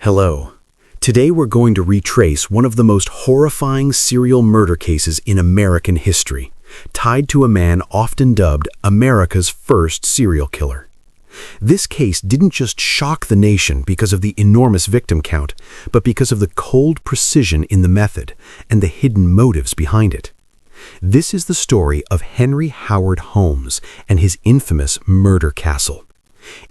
Hello. Today we're going to retrace one of the most horrifying serial murder cases in American history, tied to a man often dubbed America's first serial killer. This case didn't just shock the nation because of the enormous victim count, but because of the cold precision in the method and the hidden motives behind it. This is the story of Henry Howard Holmes and his infamous murder castle.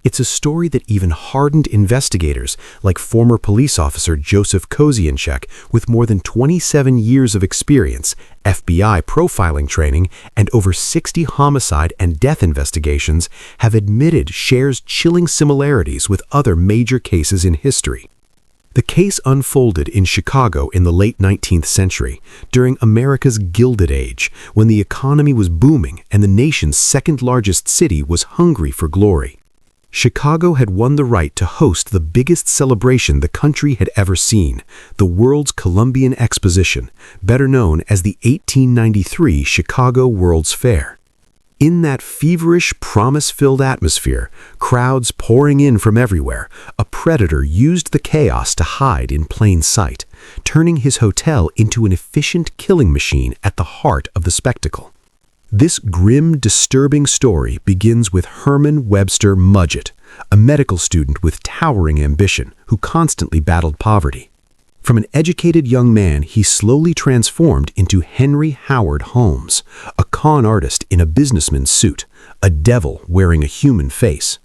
It's a story that even hardened investigators like former police officer Joseph Kozienczak, with more than 27 years of experience, FBI profiling training, and over 60 homicide and death investigations, have admitted shares chilling similarities with other major cases in history. The case unfolded in Chicago in the late 19th century, during America's Gilded Age, when the economy was booming and the nation's second-largest city was hungry for glory. Chicago had won the right to host the biggest celebration the country had ever seen, the World's Columbian Exposition, better known as the 1893 Chicago World's Fair. In that feverish, promise-filled atmosphere, crowds pouring in from everywhere, a predator used the chaos to hide in plain sight, turning his hotel into an efficient killing machine at the heart of the spectacle. This grim, disturbing story begins with Herman Webster Mudgett, a medical student with towering ambition who constantly battled poverty. From an educated young man, he slowly transformed into Henry Howard Holmes, a con artist in a businessman's suit, a devil wearing a human face.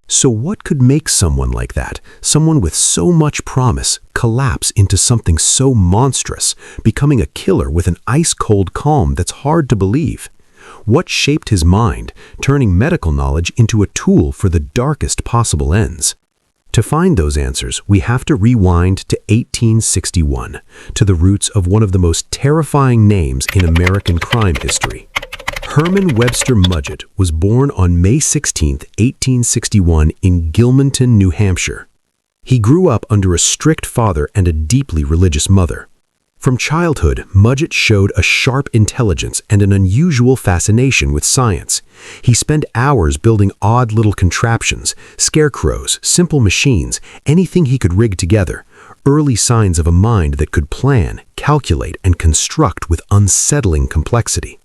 So what could make someone like that, someone with so much promise, collapse into something so monstrous, becoming a killer with an ice-cold calm that's hard to believe? What shaped his mind, turning medical knowledge into a tool for the darkest possible ends? To find those answers, we have to rewind to 1861, to the roots of one of the most terrifying names in American crime history. Herman Webster Mudgett was born on May 16, 1861 in Gilmanton, New Hampshire. He grew up under a strict father and a deeply religious mother. From childhood, Mudgett showed a sharp intelligence and an unusual fascination with science. He spent hours building odd little contraptions, scarecrows, simple machines, anything he could rig together, early signs of a mind that could plan, calculate, and construct with unsettling complexity.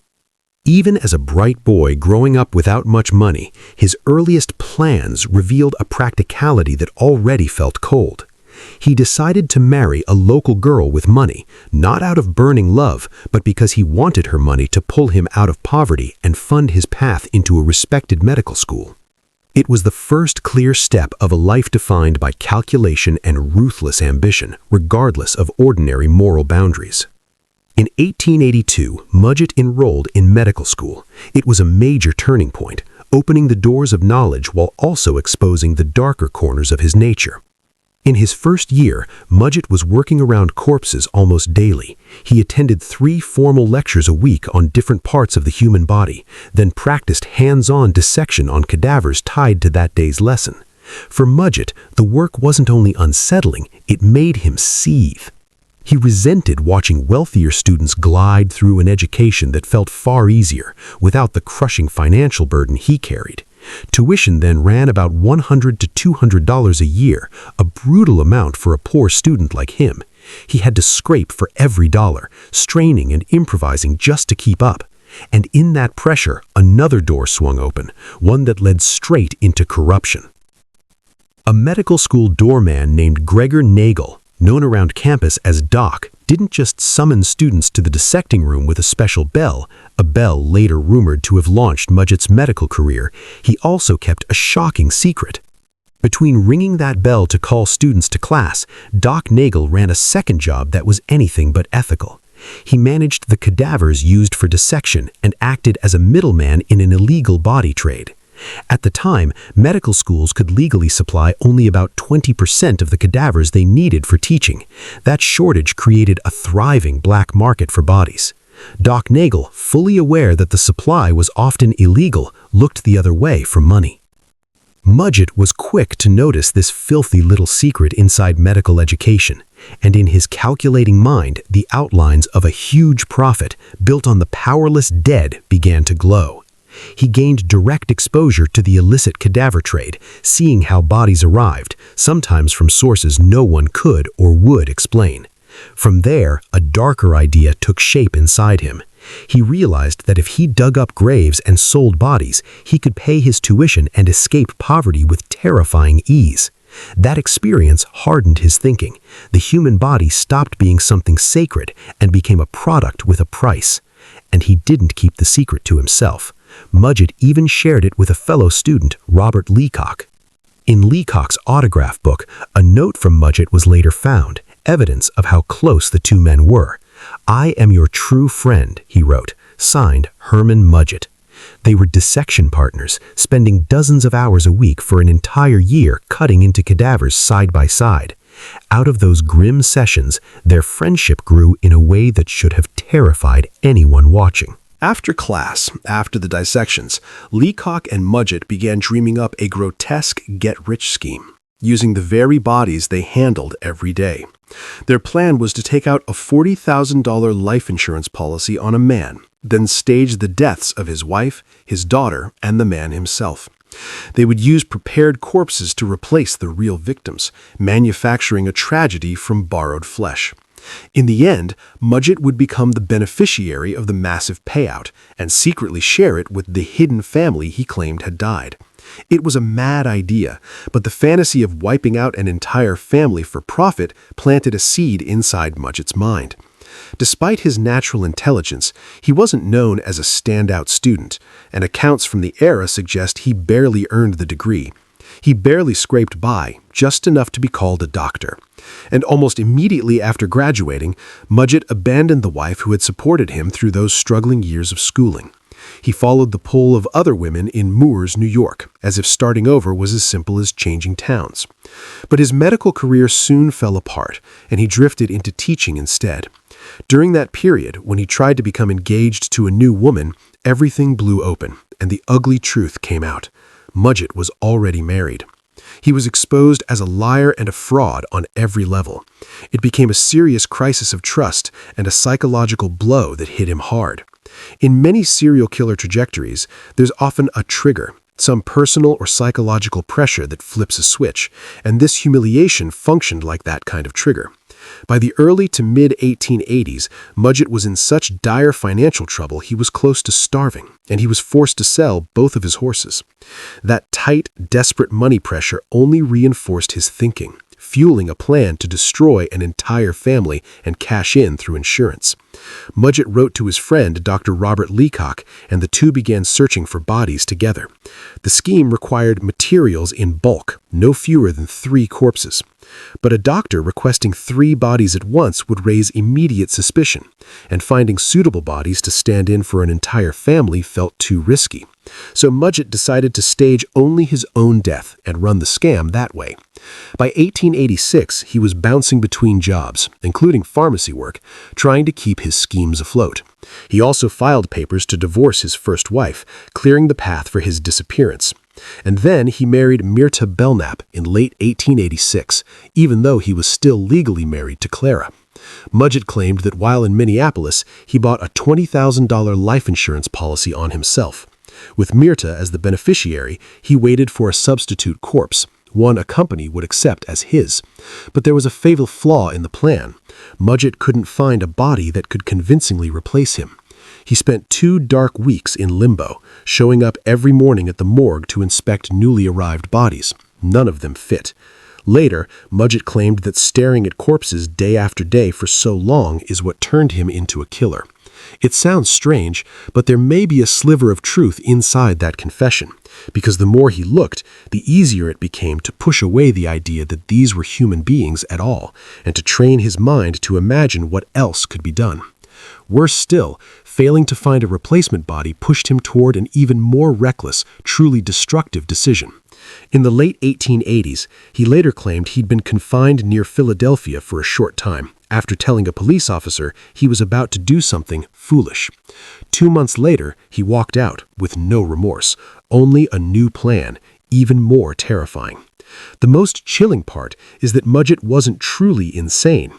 Even as a bright boy growing up without much money, his earliest plans revealed a practicality that already felt cold. He decided to marry a local girl with money, not out of burning love, but because he wanted her money to pull him out of poverty and fund his path into a respected medical school. It was the first clear step of a life defined by calculation and ruthless ambition, regardless of ordinary moral boundaries. In 1882, Mudgett enrolled in medical school. It was a major turning point, opening the doors of knowledge while also exposing the darker corners of his nature. In his first year, Mudgett was working around corpses almost daily. He attended 3 formal lectures a week on different parts of the human body, then practiced hands-on dissection on cadavers tied to that day's lesson. For Mudgett, the work wasn't only unsettling, it made him seethe. He resented watching wealthier students glide through an education that felt far easier, without the crushing financial burden he carried. Tuition then ran about $100 to $200 a year, a brutal amount for a poor student like him. He had to scrape for every dollar, straining and improvising just to keep up. And in that pressure, another door swung open, one that led straight into corruption. A medical school doorman named Gregor Nagel, known around campus as Doc, didn't just summon students to the dissecting room with a special bell, a bell later rumored to have launched Mudgett's medical career. He also kept a shocking secret. Between ringing that bell to call students to class, Doc Nagel ran a second job that was anything but ethical. He managed the cadavers used for dissection and acted as a middleman in an illegal body trade. At the time, medical schools could legally supply only about 20% of the cadavers they needed for teaching. That shortage created a thriving black market for bodies. Doc Nagel, fully aware that the supply was often illegal, looked the other way for money. Mudgett was quick to notice this filthy little secret inside medical education, and in his calculating mind, the outlines of a huge profit built on the powerless dead began to glow. He gained direct exposure to the illicit cadaver trade, seeing how bodies arrived, sometimes from sources no one could or would explain. From there, a darker idea took shape inside him. He realized that if he dug up graves and sold bodies, he could pay his tuition and escape poverty with terrifying ease. That experience hardened his thinking. The human body stopped being something sacred and became a product with a price. And he didn't keep the secret to himself. Mudgett even shared it with a fellow student, Robert Leacock. In Leacock's autograph book, a note from Mudgett was later found, evidence of how close the two men were. "I am your true friend," he wrote, signed Herman Mudgett. They were dissection partners, spending dozens of hours a week for an entire year cutting into cadavers side by side. Out of those grim sessions, their friendship grew in a way that should have terrified anyone watching. After class, after the dissections, Leacock and Mudgett began dreaming up a grotesque get-rich scheme, using the very bodies they handled every day. Their plan was to take out a $40,000 life insurance policy on a man, then stage the deaths of his wife, his daughter, and the man himself. They would use prepared corpses to replace the real victims, manufacturing a tragedy from borrowed flesh. In the end, Mudgett would become the beneficiary of the massive payout and secretly share it with the hidden family he claimed had died. It was a mad idea, but the fantasy of wiping out an entire family for profit planted a seed inside Mudgett's mind. Despite his natural intelligence, he wasn't known as a standout student, and accounts from the era suggest he barely earned the degree. He barely scraped by, just enough to be called a doctor. And almost immediately after graduating, Mudgett abandoned the wife who had supported him through those struggling years of schooling. He followed the pull of other women in Moores, New York, as if starting over was as simple as changing towns. But his medical career soon fell apart, and he drifted into teaching instead. During that period, when he tried to become engaged to a new woman, everything blew open, and the ugly truth came out. Mudgett was already married. He was exposed as a liar and a fraud on every level. It became a serious crisis of trust and a psychological blow that hit him hard. In many serial killer trajectories, there's often a trigger, some personal or psychological pressure that flips a switch, and this humiliation functioned like that kind of trigger. By the early to mid-1880s, Mudgett was in such dire financial trouble he was close to starving, and he was forced to sell both of his horses. That tight, desperate money pressure only reinforced his thinking, fueling a plan to destroy an entire family and cash in through insurance. Mudgett wrote to his friend, Dr. Robert Leacock, and the two began searching for bodies together. The scheme required materials in bulk, no fewer than 3 corpses. But a doctor requesting 3 bodies at once would raise immediate suspicion, and finding suitable bodies to stand in for an entire family felt too risky. So Mudgett decided to stage only his own death and run the scam that way. By 1886, he was bouncing between jobs, including pharmacy work, trying to keep his schemes afloat. He also filed papers to divorce his first wife, clearing the path for his disappearance. And then he married Myrta Belknap in late 1886, even though he was still legally married to Clara. Mudgett claimed that while in Minneapolis, he bought a $20,000 life insurance policy on himself. With Myrta as the beneficiary, he waited for a substitute corpse, one a company would accept as his. But there was a fatal flaw in the plan. Mudgett couldn't find a body that could convincingly replace him. He spent 2 dark weeks in limbo, showing up every morning at the morgue to inspect newly arrived bodies. None of them fit. Later, Mudgett claimed that staring at corpses day after day for so long is what turned him into a killer. It sounds strange, but there may be a sliver of truth inside that confession, because the more he looked, the easier it became to push away the idea that these were human beings at all, and to train his mind to imagine what else could be done. Worse still, failing to find a replacement body pushed him toward an even more reckless, truly destructive decision. In the late 1880s, he later claimed he'd been confined near Philadelphia for a short time, after telling a police officer he was about to do something foolish. 2 months later, he walked out with no remorse, only a new plan, even more terrifying. The most chilling part is that Mudgett wasn't truly insane.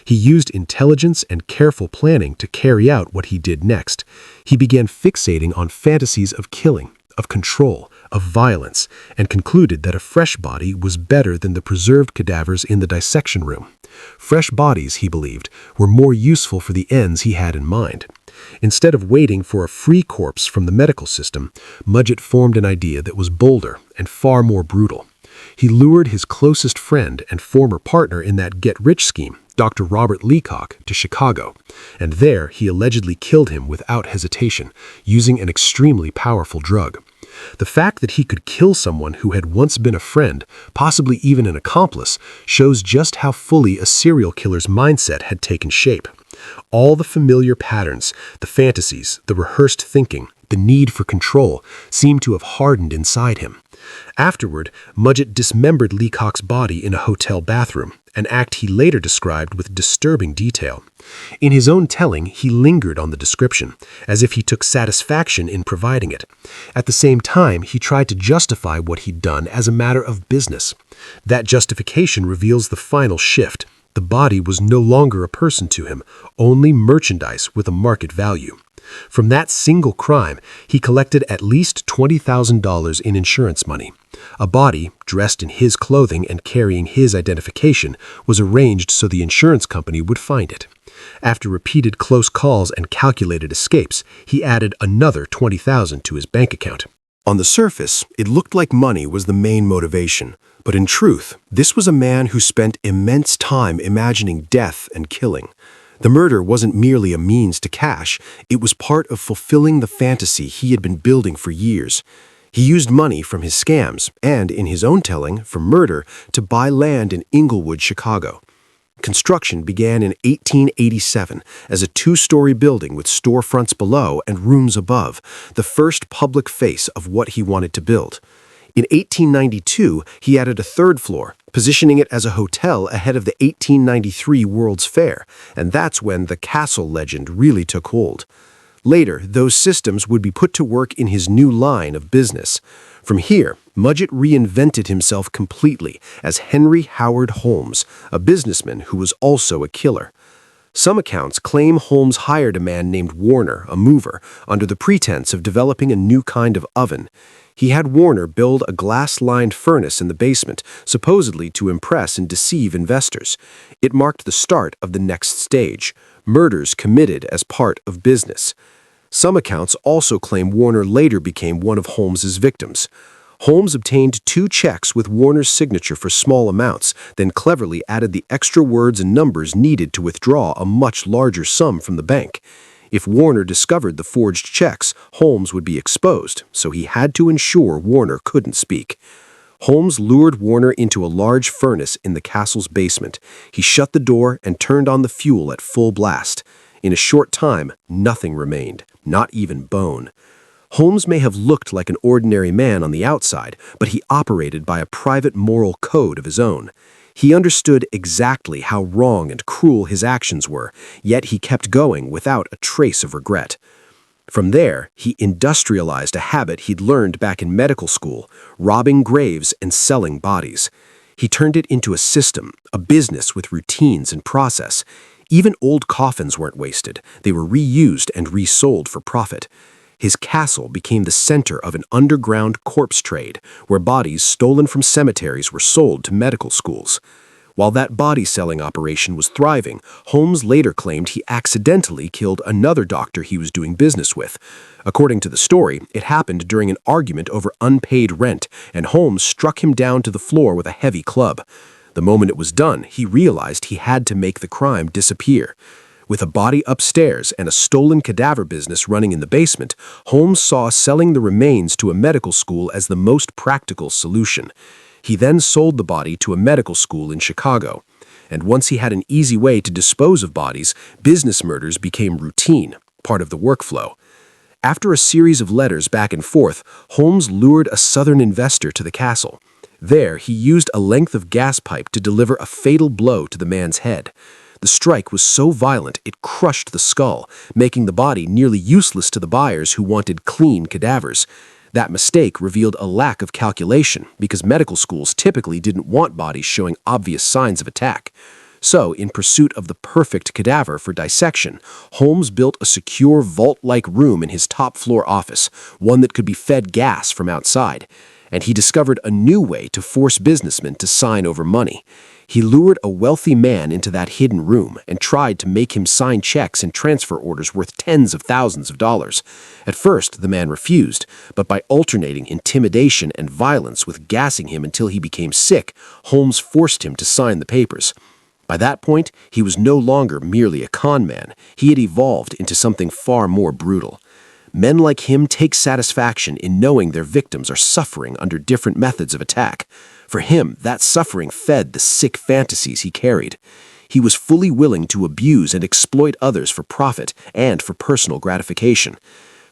He used intelligence and careful planning to carry out what he did next. He began fixating on fantasies of killing, of control, of violence, and concluded that a fresh body was better than the preserved cadavers in the dissection room. Fresh bodies, he believed, were more useful for the ends he had in mind. Instead of waiting for a free corpse from the medical system, Mudgett formed an idea that was bolder and far more brutal. He lured his closest friend and former partner in that get-rich scheme, Dr. Robert Leacock, to Chicago, and there he allegedly killed him without hesitation, using an extremely powerful drug. The fact that he could kill someone who had once been a friend, possibly even an accomplice, shows just how fully a serial killer's mindset had taken shape. All the familiar patterns, the fantasies, the rehearsed thinking, the need for control, seemed to have hardened inside him. Afterward, Mudgett dismembered Leacock's body in a hotel bathroom, an act he later described with disturbing detail. In his own telling, he lingered on the description, as if he took satisfaction in providing it. At the same time, he tried to justify what he'd done as a matter of business. That justification reveals the final shift. The body was no longer a person to him, only merchandise with a market value. From that single crime, he collected at least $20,000 in insurance money. A body, dressed in his clothing and carrying his identification, was arranged so the insurance company would find it. After repeated close calls and calculated escapes, he added another $20,000 to his bank account. On the surface, it looked like money was the main motivation, but in truth, this was a man who spent immense time imagining death and killing. The murder wasn't merely a means to cash, it was part of fulfilling the fantasy he had been building for years. He used money from his scams and, in his own telling, from murder, to buy land in Inglewood, Chicago. Construction began in 1887 as a two-story building with storefronts below and rooms above, the first public face of what he wanted to build. In 1892, he added a third floor, positioning it as a hotel ahead of the 1893 World's Fair, and that's when the castle legend really took hold. Later, those systems would be put to work in his new line of business. From here, Mudgett reinvented himself completely as Henry Howard Holmes, a businessman who was also a killer. Some accounts claim Holmes hired a man named Warner, a mover, under the pretense of developing a new kind of oven. He had Warner build a glass-lined furnace in the basement, supposedly to impress and deceive investors. It marked the start of the next stage, murders committed as part of business. Some accounts also claim Warner later became one of Holmes's victims. Holmes obtained 2 checks with Warner's signature for small amounts, then cleverly added the extra words and numbers needed to withdraw a much larger sum from the bank. If Warner discovered the forged checks, Holmes would be exposed, so he had to ensure Warner couldn't speak. Holmes lured Warner into a large furnace in the castle's basement. He shut the door and turned on the fuel at full blast. In a short time, nothing remained, not even bone. Holmes may have looked like an ordinary man on the outside, but he operated by a private moral code of his own. He understood exactly how wrong and cruel his actions were, yet he kept going without a trace of regret. From there, he industrialized a habit he'd learned back in medical school, robbing graves and selling bodies. He turned it into a system, a business with routines and process. Even old coffins weren't wasted. They were reused and resold for profit. His castle became the center of an underground corpse trade, where bodies stolen from cemeteries were sold to medical schools. While that body-selling operation was thriving, Holmes later claimed he accidentally killed another doctor he was doing business with. According to the story, it happened during an argument over unpaid rent, and Holmes struck him down to the floor with a heavy club. The moment it was done, he realized he had to make the crime disappear. With a body upstairs and a stolen cadaver business running in the basement, Holmes saw selling the remains to a medical school as the most practical solution. He then sold the body to a medical school in Chicago. And once he had an easy way to dispose of bodies, business murders became routine, part of the workflow. After a series of letters back and forth, Holmes lured a Southern investor to the castle. There, he used a length of gas pipe to deliver a fatal blow to the man's head. The strike was so violent it crushed the skull, making the body nearly useless to the buyers who wanted clean cadavers. That mistake revealed a lack of calculation because medical schools typically didn't want bodies showing obvious signs of attack. So, in pursuit of the perfect cadaver for dissection, Holmes built a secure vault-like room in his top-floor office, one that could be fed gas from outside. And he discovered a new way to force businessmen to sign over money. He lured a wealthy man into that hidden room and tried to make him sign checks and transfer orders worth tens of thousands of dollars. At first, the man refused, but by alternating intimidation and violence with gassing him until he became sick, Holmes forced him to sign the papers. By that point, he was no longer merely a con man. He had evolved into something far more brutal. Men like him take satisfaction in knowing their victims are suffering under different methods of attack. For him, that suffering fed the sick fantasies he carried. He was fully willing to abuse and exploit others for profit and for personal gratification.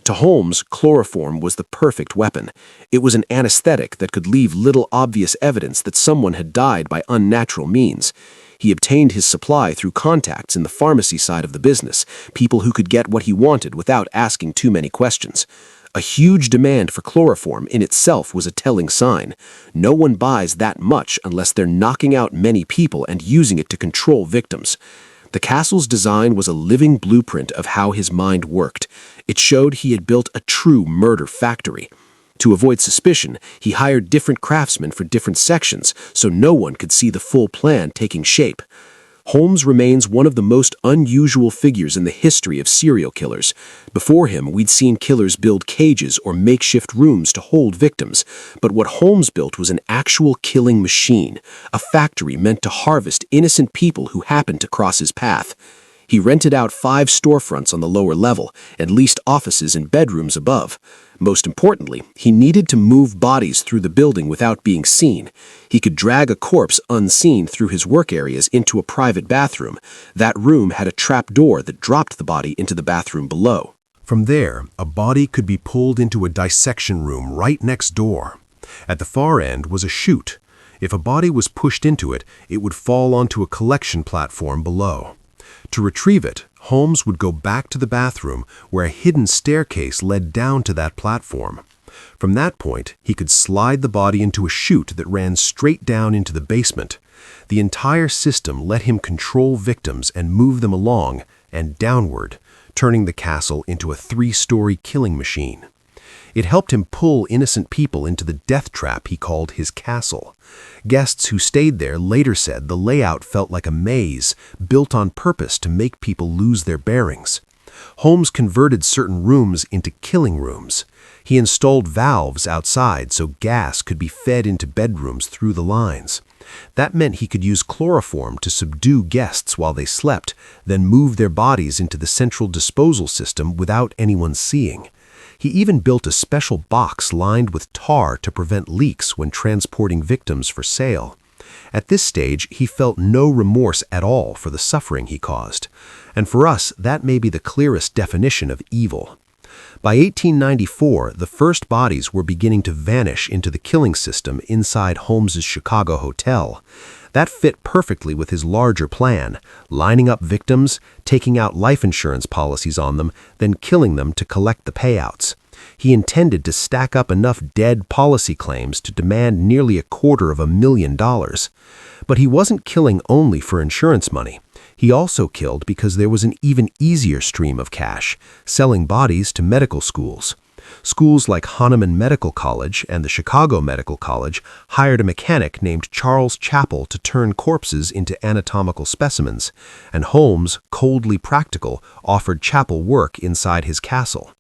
To Holmes, chloroform was the perfect weapon. It was an anesthetic that could leave little obvious evidence that someone had died by unnatural means. He obtained his supply through contacts in the pharmacy side of the business, people who could get what he wanted without asking too many questions. A huge demand for chloroform in itself was a telling sign. No one buys that much unless they're knocking out many people and using it to control victims. The castle's design was a living blueprint of how his mind worked. It showed he had built a true murder factory. To avoid suspicion, he hired different craftsmen for different sections so no one could see the full plan taking shape. Holmes remains one of the most unusual figures in the history of serial killers. Before him, we'd seen killers build cages or makeshift rooms to hold victims, but what Holmes built was an actual killing machine, a factory meant to harvest innocent people who happened to cross his path. He rented out 5 storefronts on the lower level and leased offices and bedrooms above. Most importantly, he needed to move bodies through the building without being seen. He could drag a corpse unseen through his work areas into a private bathroom. That room had a trap door that dropped the body into the bathroom below. From there, a body could be pulled into a dissection room right next door. At the far end was a chute. If a body was pushed into it, it would fall onto a collection platform below. To retrieve it, Holmes would go back to the bathroom where a hidden staircase led down to that platform. From that point, he could slide the body into a chute that ran straight down into the basement. The entire system let him control victims and move them along and downward, turning the castle into a 3-story killing machine. It helped him pull innocent people into the death trap he called his castle. Guests who stayed there later said the layout felt like a maze, built on purpose to make people lose their bearings. Holmes converted certain rooms into killing rooms. He installed valves outside so gas could be fed into bedrooms through the lines. That meant he could use chloroform to subdue guests while they slept, then move their bodies into the central disposal system without anyone seeing. He even built a special box lined with tar to prevent leaks when transporting victims for sale. At this stage, he felt no remorse at all for the suffering he caused. And for us, that may be the clearest definition of evil. By 1894, the first bodies were beginning to vanish into the killing system inside Holmes's Chicago hotel. That fit perfectly with his larger plan, lining up victims, taking out life insurance policies on them, then killing them to collect the payouts. He intended to stack up enough dead policy claims to demand nearly $250,000. But he wasn't killing only for insurance money. He also killed because there was an even easier stream of cash, selling bodies to medical schools. Schools like Hahnemann Medical College and the Chicago Medical College hired a mechanic named Charles Chappell to turn corpses into anatomical specimens, and Holmes, coldly practical, offered Chappell work inside his castle.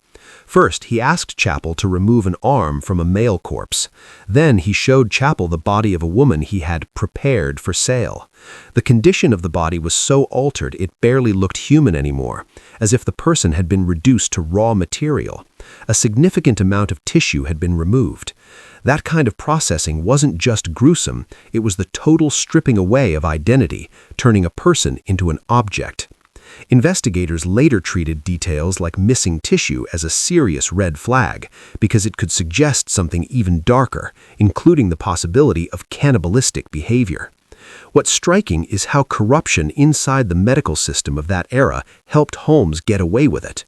First, he asked Chappell to remove an arm from a male corpse. Then he showed Chappell the body of a woman he had prepared for sale. The condition of the body was so altered it barely looked human anymore, as if the person had been reduced to raw material. A significant amount of tissue had been removed. That kind of processing wasn't just gruesome, it was the total stripping away of identity, turning a person into an object. Investigators later treated details like missing tissue as a serious red flag because it could suggest something even darker, including the possibility of cannibalistic behavior. What's striking is how corruption inside the medical system of that era helped Holmes get away with it.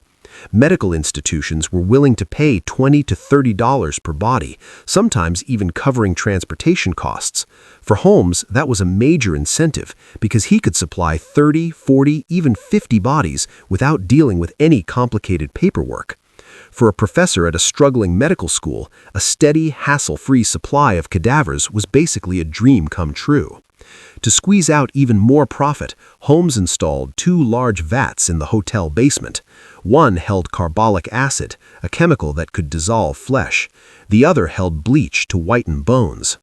Medical institutions were willing to pay $20 to $30 per body, sometimes even covering transportation costs. For Holmes, that was a major incentive because he could supply 30, 40, even 50 bodies without dealing with any complicated paperwork. For a professor at a struggling medical school, a steady, hassle-free supply of cadavers was basically a dream come true. To squeeze out even more profit, Holmes installed 2 large vats in the hotel basement. One held carbolic acid, a chemical that could dissolve flesh. The other held bleach to whiten bones.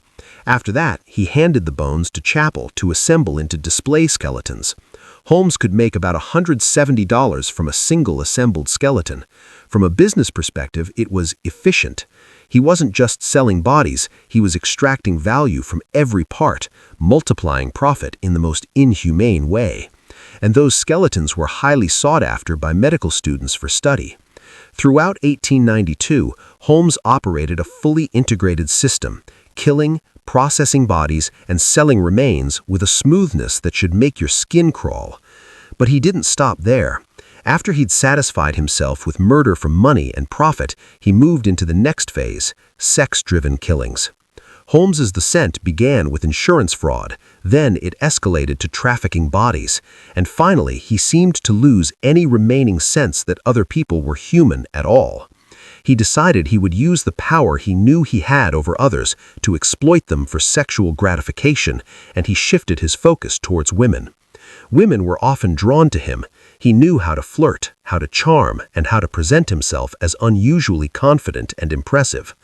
After that, he handed the bones to Chappell to assemble into display skeletons. Holmes could make about $170 from a single assembled skeleton. From a business perspective, it was efficient. He wasn't just selling bodies, he was extracting value from every part, multiplying profit in the most inhumane way. And those skeletons were highly sought after by medical students for study. Throughout 1892, Holmes operated a fully integrated system, killing, processing bodies, and selling remains with a smoothness that should make your skin crawl. But he didn't stop there. After he'd satisfied himself with murder for money and profit, he moved into the next phase, sex-driven killings. Holmes's descent began with insurance fraud, then it escalated to trafficking bodies, and finally he seemed to lose any remaining sense that other people were human at all. He decided he would use the power he knew he had over others to exploit them for sexual gratification, and he shifted his focus towards women. Women were often drawn to him. He knew how to flirt, how to charm, and how to present himself as unusually confident and impressive.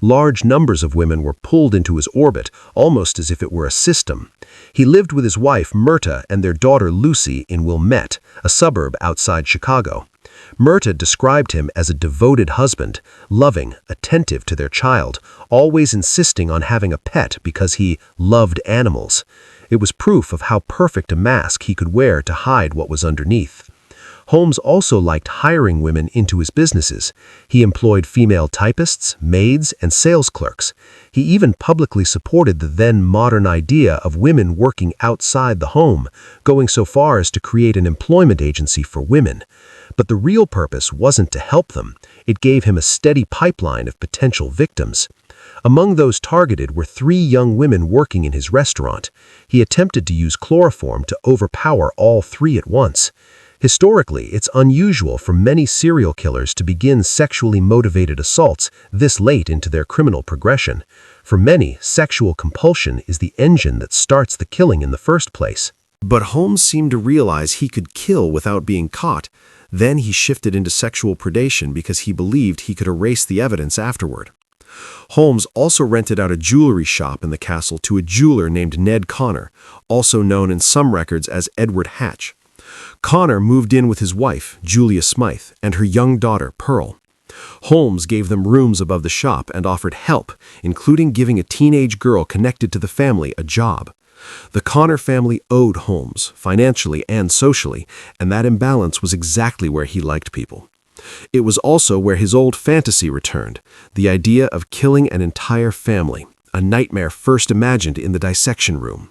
Large numbers of women were pulled into his orbit, almost as if it were a system. He lived with his wife, Myrta, and their daughter, Lucy, in Wilmette, a suburb outside Chicago. Myrta described him as a devoted husband, loving, attentive to their child, always insisting on having a pet because he loved animals. It was proof of how perfect a mask he could wear to hide what was underneath. Holmes also liked hiring women into his businesses. He employed female typists, maids, and sales clerks. He even publicly supported the then modern idea of women working outside the home, going so far as to create an employment agency for women. But the real purpose wasn't to help them. It gave him a steady pipeline of potential victims. Among those targeted were 3 young women working in his restaurant. He attempted to use chloroform to overpower all 3 at once. Historically, it's unusual for many serial killers to begin sexually motivated assaults this late into their criminal progression. For many, sexual compulsion is the engine that starts the killing in the first place. But Holmes seemed to realize he could kill without being caught. Then he shifted into sexual predation because he believed he could erase the evidence afterward. Holmes also rented out a jewelry shop in the castle to a jeweler named Ned Connor, also known in some records as Edward Hatch. Connor moved in with his wife, Julia Smythe, and her young daughter, Pearl. Holmes gave them rooms above the shop and offered help, including giving a teenage girl connected to the family a job. The Connor family owed Holmes, financially and socially, and that imbalance was exactly where he liked people. It was also where his old fantasy returned, the idea of killing an entire family, a nightmare first imagined in the dissection room.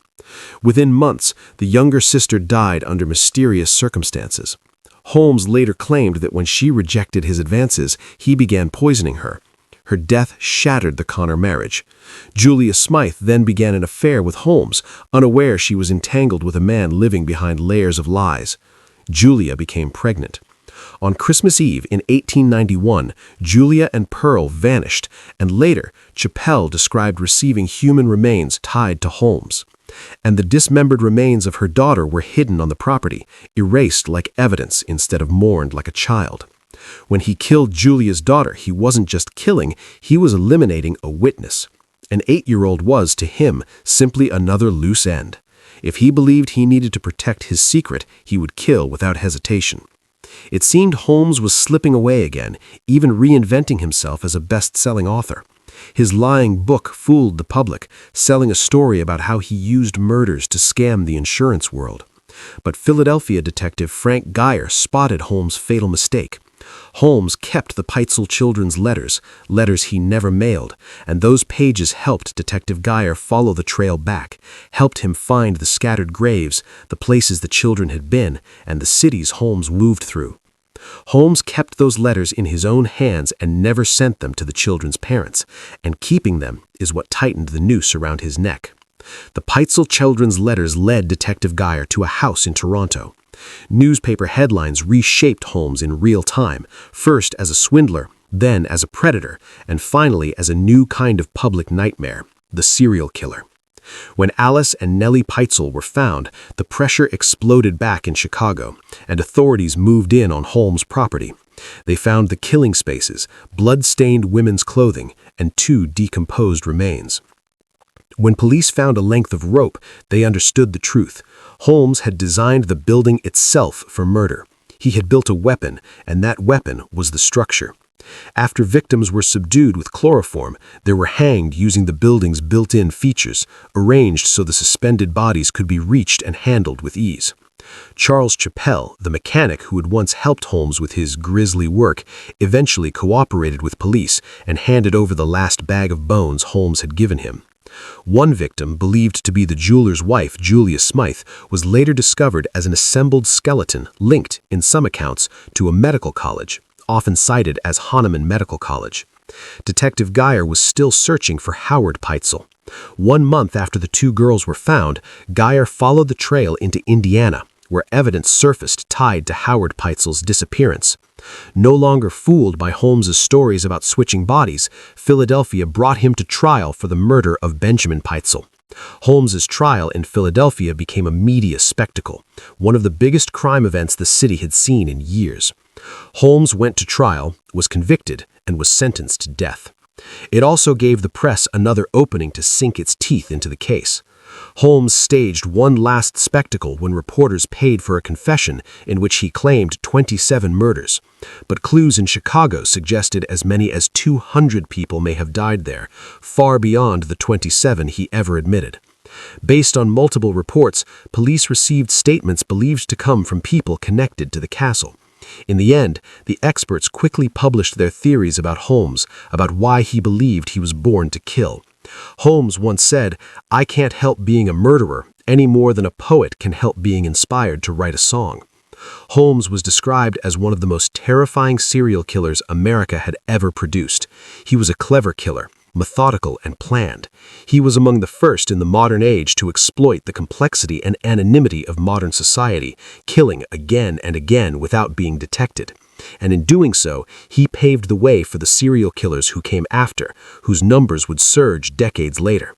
Within months, the younger sister died under mysterious circumstances. Holmes later claimed that when she rejected his advances, he began poisoning her. Her death shattered the Connor marriage. Julia Smythe then began an affair with Holmes, unaware she was entangled with a man living behind layers of lies. Julia became pregnant. On Christmas Eve in 1891, Julia and Pearl vanished, and later, Chappell described receiving human remains tied to Holmes. And the dismembered remains of her daughter were hidden on the property, erased like evidence instead of mourned like a child. When he killed Julia's daughter, he wasn't just killing, he was eliminating a witness. An 8-year-old was, to him, simply another loose end. If he believed he needed to protect his secret, he would kill without hesitation. It seemed Holmes was slipping away again, even reinventing himself as a best-selling author. His lying book fooled the public, selling a story about how he used murders to scam the insurance world. But Philadelphia detective Frank Geyer spotted Holmes' fatal mistake. Holmes kept the Peitzel children's letters he never mailed, and those pages helped Detective Geyer follow the trail back, helped him find the scattered graves, the places the children had been, and the cities Holmes moved through. Holmes kept those letters in his own hands and never sent them to the children's parents, and keeping them is what tightened the noose around his neck. The Peitzel children's letters led Detective Geyer to a house in Toronto. Newspaper headlines reshaped Holmes in real time, first as a swindler, then as a predator, and finally as a new kind of public nightmare, the serial killer. When Alice and Nellie Peitzel were found, the pressure exploded back in Chicago, and authorities moved in on Holmes' property. They found the killing spaces, blood-stained women's clothing, and 2 decomposed remains. When police found a length of rope, they understood the truth. Holmes had designed the building itself for murder. He had built a weapon, and that weapon was the structure. After victims were subdued with chloroform, they were hanged using the building's built-in features, arranged so the suspended bodies could be reached and handled with ease. Charles Chappell, the mechanic who had once helped Holmes with his grisly work, eventually cooperated with police and handed over the last bag of bones Holmes had given him. One victim, believed to be the jeweler's wife, Julia Smythe, was later discovered as an assembled skeleton linked, in some accounts, to a medical college, often cited as Hahnemann Medical College. Detective Geyer was still searching for Howard Peitzel. 1 month after the 2 girls were found, Geyer followed the trail into Indiana, where evidence surfaced tied to Howard Peitzel's disappearance. No longer fooled by Holmes's stories about switching bodies, Philadelphia brought him to trial for the murder of Benjamin Peitzel. Holmes's trial in Philadelphia became a media spectacle, one of the biggest crime events the city had seen in years. Holmes went to trial, was convicted, and was sentenced to death. It also gave the press another opening to sink its teeth into the case. Holmes staged one last spectacle when reporters paid for a confession in which he claimed 27 murders, but clues in Chicago suggested as many as 200 people may have died there, far beyond the 27 he ever admitted. Based on multiple reports, police received statements believed to come from people connected to the castle. In the end, the experts quickly published their theories about Holmes, about why he believed he was born to kill. Holmes once said, "I can't help being a murderer any more than a poet can help being inspired to write a song." Holmes was described as one of the most terrifying serial killers America had ever produced. He was a clever killer, methodical and planned. He was among the first in the modern age to exploit the complexity and anonymity of modern society, killing again and again without being detected. And in doing so, he paved the way for the serial killers who came after, whose numbers would surge decades later.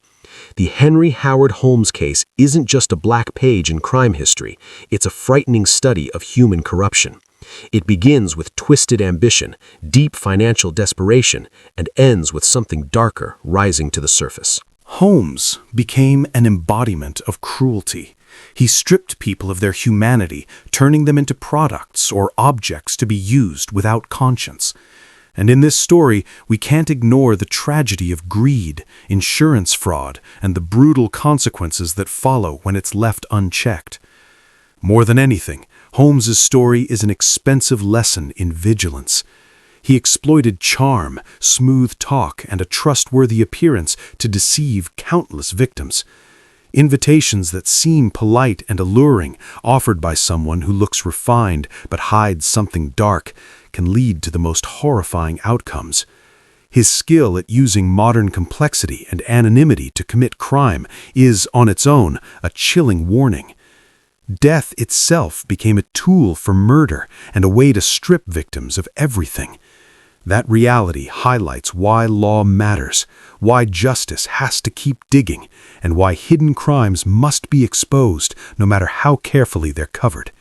The Henry Howard Holmes case isn't just a black page in crime history, it's a frightening study of human corruption. It begins with twisted ambition, deep financial desperation, and ends with something darker rising to the surface. Holmes became an embodiment of cruelty. He stripped people of their humanity, turning them into products or objects to be used without conscience. And in this story, we can't ignore the tragedy of greed, insurance fraud, and the brutal consequences that follow when it's left unchecked. More than anything, Holmes's story is an expensive lesson in vigilance. He exploited charm, smooth talk, and a trustworthy appearance to deceive countless victims. Invitations that seem polite and alluring, offered by someone who looks refined but hides something dark, can lead to the most horrifying outcomes. His skill at using modern complexity and anonymity to commit crime is, on its own, a chilling warning. Death itself became a tool for murder and a way to strip victims of everything. That reality highlights why law matters, why justice has to keep digging, and why hidden crimes must be exposed no matter how carefully they're covered.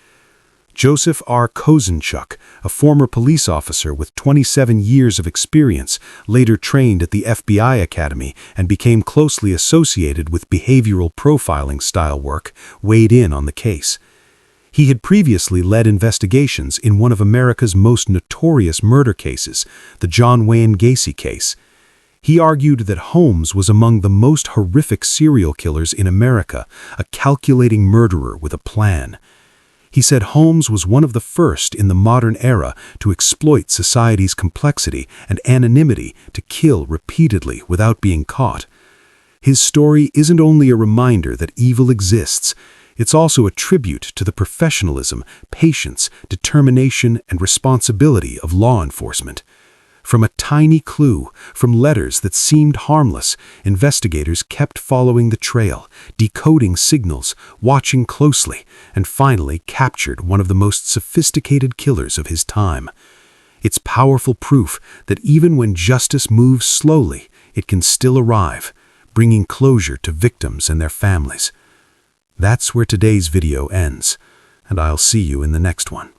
Joseph R. Kozenchuk, a former police officer with 27 years of experience, later trained at the FBI Academy and became closely associated with behavioral profiling style work, weighed in on the case. He had previously led investigations in one of America's most notorious murder cases, the John Wayne Gacy case. He argued that Holmes was among the most horrific serial killers in America, a calculating murderer with a plan. He said Holmes was one of the first in the modern era to exploit society's complexity and anonymity to kill repeatedly without being caught. His story isn't only a reminder that evil exists, It's also a tribute to the professionalism, patience, determination, and responsibility of law enforcement. From a tiny clue, from letters that seemed harmless, investigators kept following the trail, decoding signals, watching closely, and finally captured one of the most sophisticated killers of his time. It's powerful proof that even when justice moves slowly, it can still arrive, bringing closure to victims and their families. That's where today's video ends, and I'll see you in the next one.